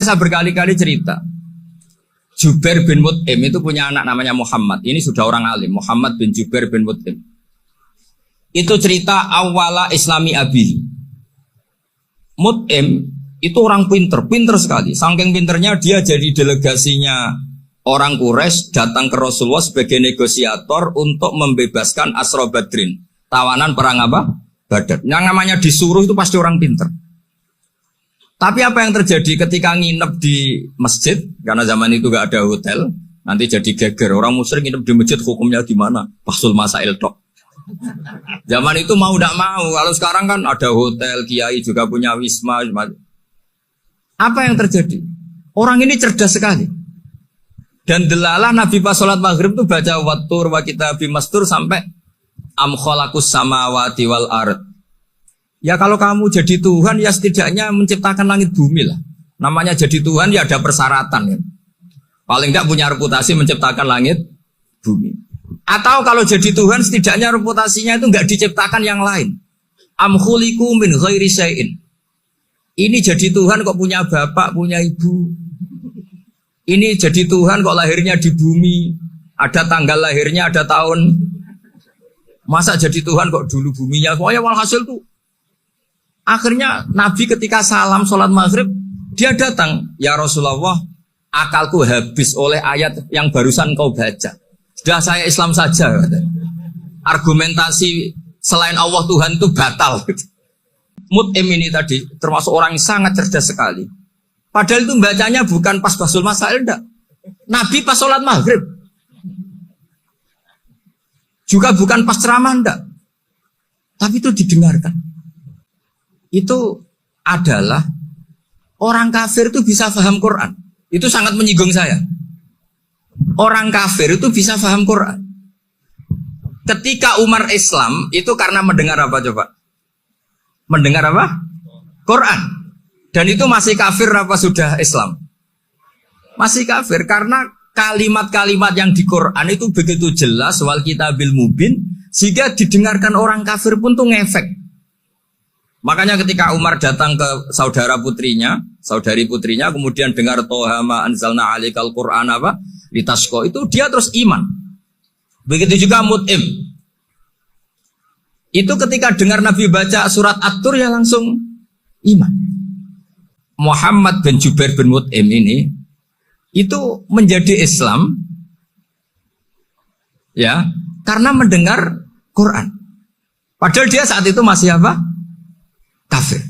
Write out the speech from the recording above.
Saya berkali-kali cerita. Jubair bin Mut'im itu punya anak namanya Muhammad. Ini sudah orang alim, Muhammad bin Jubair bin Mut'im. Itu cerita awala Islami Abi. Mut'im itu orang pinter sekali. Saking pinternya dia jadi delegasinya orang Quraisy datang ke Rasulullah sebagai negosiator untuk membebaskan Asra Badrin. Tawanan perang apa? Badar. Yang namanya disuruh itu pasti orang pinter. Tapi apa yang terjadi ketika nginep di masjid, karena zaman itu gak ada hotel, nanti jadi geger. Orang musyrik nginep di masjid hukumnya gimana? Pasul masail tok. Zaman itu mau gak mau, kalau sekarang kan ada hotel, kiai juga punya wisma. Apa yang terjadi? Orang ini cerdas sekali. Dan delalah Nabi pas sholat maghrib itu baca wattur wa kitabi mastur sampai am khalaqus samawati wal ard. Ya kalau kamu jadi Tuhan ya setidaknya menciptakan langit bumi lah. Namanya jadi Tuhan ya ada persyaratan kan. Paling tidak punya reputasi menciptakan langit bumi. Atau kalau jadi Tuhan setidaknya reputasinya itu enggak diciptakan yang lain. Am khuliqu min ghairi syai'in. Ini jadi Tuhan kok punya bapak, punya ibu. Ini jadi Tuhan kok lahirnya di bumi. Ada tanggal lahirnya, ada tahun. Masa jadi Tuhan kok dulu buminya. Pokoknya walhasil tuh. Akhirnya Nabi ketika salam sholat maghrib, dia datang. Ya Rasulullah, akalku habis oleh ayat yang barusan kau baca. Sudah saya Islam saja. Argumentasi selain Allah Tuhan itu batal. Mut'im ini tadi termasuk orang yang sangat cerdas sekali. Padahal itu bacanya bukan pas basul masail, enggak. Nabi pas sholat maghrib. Juga bukan pas ceramah, enggak. Tapi itu didengarkan. Itu adalah orang kafir itu bisa paham Quran. Itu sangat menyinggung saya. Orang kafir itu bisa paham Quran. Ketika Umar Islam itu karena mendengar apa coba? Mendengar apa? Quran. Dan itu masih kafir apa sudah Islam? Masih kafir karena kalimat-kalimat yang di Quran itu begitu jelas wal kitabil mubin sehingga didengarkan orang kafir pun tuh ngefek. Makanya ketika Umar datang ke saudari putrinya, kemudian dengar Toha ma anzalna alikal Qur'an apa? Litasqa, itu dia terus iman. Begitu juga Mut'im. Itu ketika dengar Nabi baca surat At-Tur ya langsung iman. Muhammad bin Jubair bin Mut'im ini itu menjadi Islam ya karena mendengar Quran. Padahal dia saat itu masih apa? Kafir.